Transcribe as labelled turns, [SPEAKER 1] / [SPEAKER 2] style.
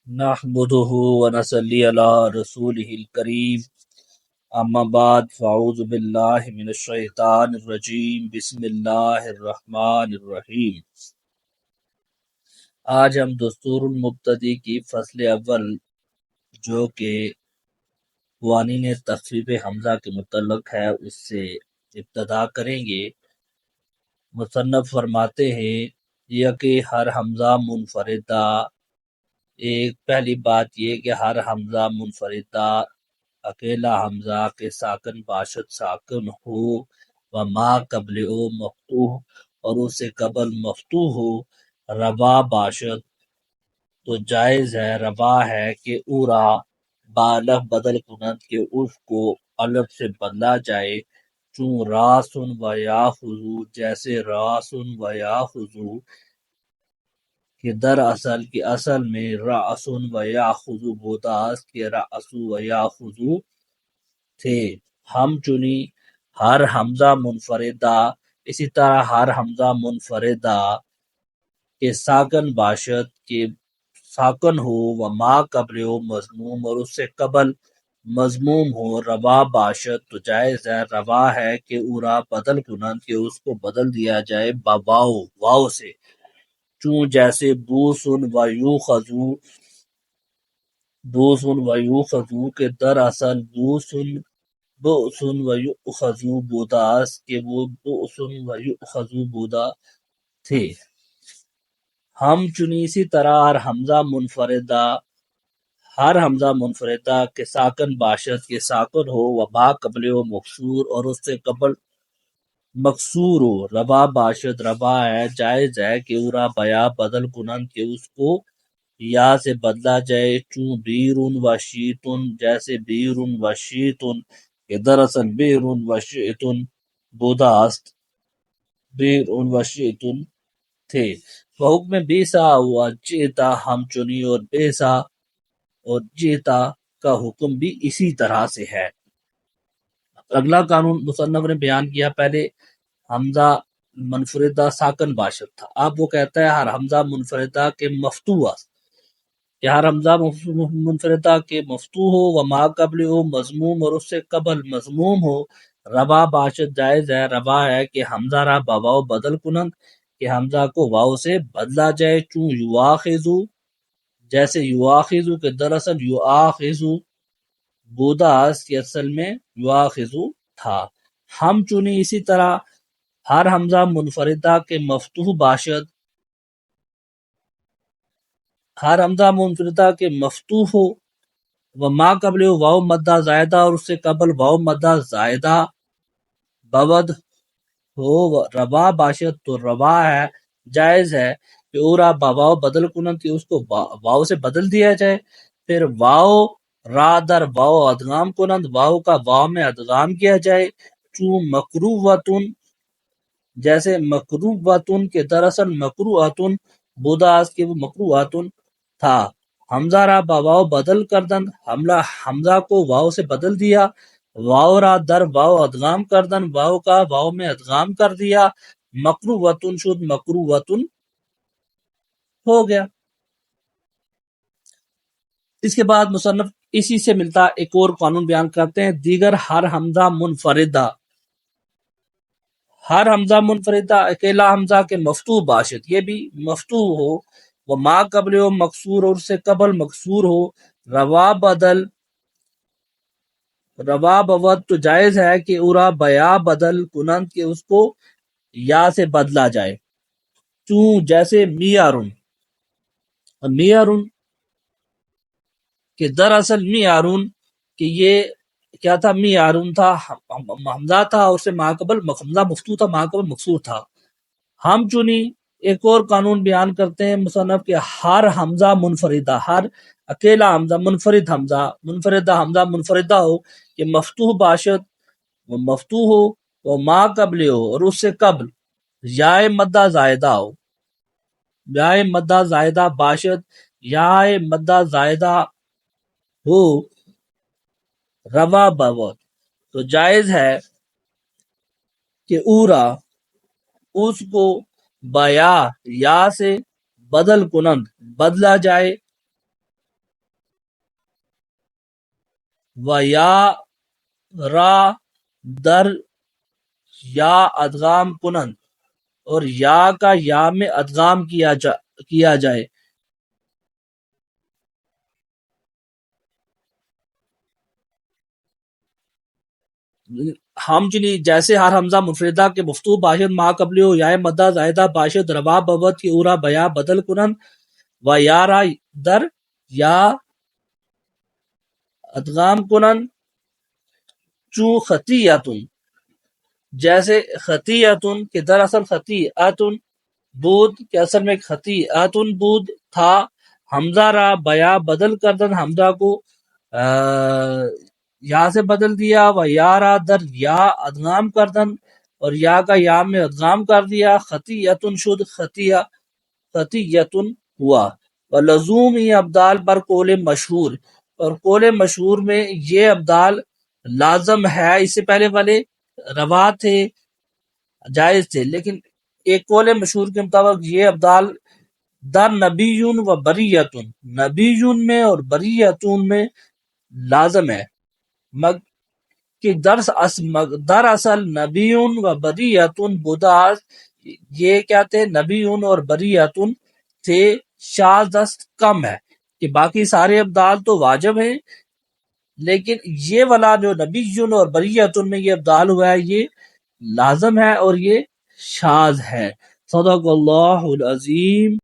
[SPEAKER 1] نحمده ونصلي على رسوله الكريم اما بعد فاعوذ باللہ من الشیطان الرجیم بسم اللہ الرحمن الرحیم۔ آج ہم دستور المبتدی کی فصل اول جو کہ قوانین تخفیف حمزہ کے متعلق ہے اس سے ابتدا کریں گے۔ مصنف فرماتے ہیں یہ کہ ہر حمزہ منفردہ، ایک پہلی بات یہ کہ ہر حمزہ منفردہ اکیلا حمزہ کے ساکن باشد ساکن ہو و ما قبل او مفتوح اور اس سے قبل مفتوح ہو ربا باشد تو جائز ہے، ربا ہے کہ اورا بالف بدل کنند کہ اس کو الف سے بدلا جائے، چون راسن و یا خضو جیسے راسن و یا خضو کہ در اصل کی اصل میں راسن و یا خضو بوداست کہ راسو و یا خضو تھے۔ ہم چنی ہر حمزہ منفردہ، اسی طرح ہر حمزہ منفردہ کے ساکن باشد کے ساکن ہو و ما قبل ہو مضموم اور اس سے قبل مضموم ہو روا باشد تو جائز ہے، روا ہے کہ اورا بدل کنند کہ اس کو بدل دیا جائے بواو واو سے، چون جیسے بوسن و یو خضو، بوسن و یو خضو کے در اصل بوسن و یؤخذو بوداست کہ وہ بوسن و یؤخذو بودا تھے۔ ہم چنی اسی طرح ہر حمزہ منفردہ کے ساکن باشد کے ساکن ہو و با قبل و مکسور اور اس سے قبل مکسور ہو ربا باشد، ربا ہے جائز ہے کہ اورا بیا بدل کنند کہ اس کو یا سے بدلا جائے، چون بیرون و شیتن جیسے بیرون و شیتن کہ دراصل بیرون و شیتن بوداست، بیرون و شیتن تھے۔ حکم بیسا ہوا جیتا ہم چنی اور بیسا اور جیتا کا حکم بھی اسی طرح سے ہے۔ اگلا قانون مصنف نے بیان کیا، پہلے حمزہ منفردہ ساکن باشد تھا، اب وہ کہتا ہے ہر حمزہ منفردہ کے مفتوح کہ ہر حمزہ منفردہ کے مفتوح ہو و ما قبل ہو مضموم اور اس سے قبل مضموم ہو ربا باشد جائز ہے، ربا ہے کہ حمزہ را بواو بدل کنند کہ حمزہ کو واو سے بدلا جائے، چون یواخذو جیسے یواخذو کے دراصل یواخذو بوداست کہ اصل میں یواخذو تھا۔ ہم چنی اسی طرح ہر حمزہ منفردہ کے مفتوح باشد، ہر حمزہ منفردہ کے مفتوح ہو و ما قبل واو مدہ زائدہ اور اس سے قبل واو مدہ زائدہ بود ہو ربا باشد تو ربا ہے جائز ہے کہ اورا بواو بدل کنند کہ اس کو واو سے بدل دیا جائے، پھر واو را در واو ادغام کنند، واو کا واو میں ادغام کیا جائے، چون مکروہتن جیسے مکروہتن کے دراصل مکروہتن بوداست کہ وہ مکروہتن تھا۔ حمزہ را بواو بدل کردن، حمزہ کو واو سے بدل دیا، واو را در واو ادغام کردن، واو کا واو میں ادغام کر دیا، مکروہتن شد مکروہتن ہو گیا۔ اس کے بعد مصنف اسی سے ملتا ایک اور قانون بیان کرتے ہیں، دیگر ہر حمزہ منفردہ، ہر حمزہ منفردہ اکیلا حمزہ کے مفتوح باشد، یہ بھی مفتوح ہو وہ ما قبل ہو مکسور اور اس سے قبل مکسور ہو روا بود تو جائز ہے کہ اورا بیا بدل کنند کہ اس کو یا سے بدلا جائے، چون جیسے میارن کہ دراصل میارون کہ یہ کیا تھا، میارون تھا حمزہ تھا اور اس سے ماقبل حمزہ مفتوح تھا ماقبل مکسور تھا۔ ہم چنی ایک اور قانون بیان کرتے ہیں مصنف کہ ہر حمزہ منفردہ، ہر اکیلا حمزہ منفردہ منفردہ ہو کہ مفتوح باشد، وہ مفتوح ہو وہ ما قبل ہو اور اس سے قبل یائے مدہ زائدہ ہو، یائے مدہ زائدہ باشد، یائے مدہ زائدہ ہو روا بود تو جائز ہے کہ اورا اس کو بیا یا سے بدل کنند بدلا جائے، و یا را در یا ادغام کنند اور یا کا یا میں ادغام کیا جائے. ہم چنی جیسے ہر حمزہ مفردہ کے مفتوح باشد ما قبلی ہو یا مدہ زائدہ باشد روا بوت کی اورا بیا بدل کنند و یا را در یا ادغام کنند چون خطیتن جیسے خطیتن کہ دراصل خطیتن بود کہ اصل میں خطیتن بود تھا. حمزہ را بیا بدل کردن حمزہ کو یا سے بدل دیا و یا را در یا ادغام کردن اور یا کا یا میں ادغام کر دیا. خطیتن شد خطیتن ہوا. و لزوم یہ ابدال پر قول مشہور اور قول مشہور میں یہ ابدال لازم ہے. اس سے پہلے والے روا تھے جائز تھے لیکن ایک قول مشہور کے مطابق یہ ابدال در نبیون و بریتن نبیون میں اور بریتون میں لازم ہے. کہ دراصل نبیون و بریتن بداس یہ کیا تھے نبیون اور بریتن تھے شاذ دست کم ہے کہ باقی سارے ابدال تو واجب ہیں لیکن یہ والا جو نبیون اور بریتن میں یہ ابدال ہوا ہے یہ لازم ہے اور یہ شاذ ہے. صدق اللہ العظیم.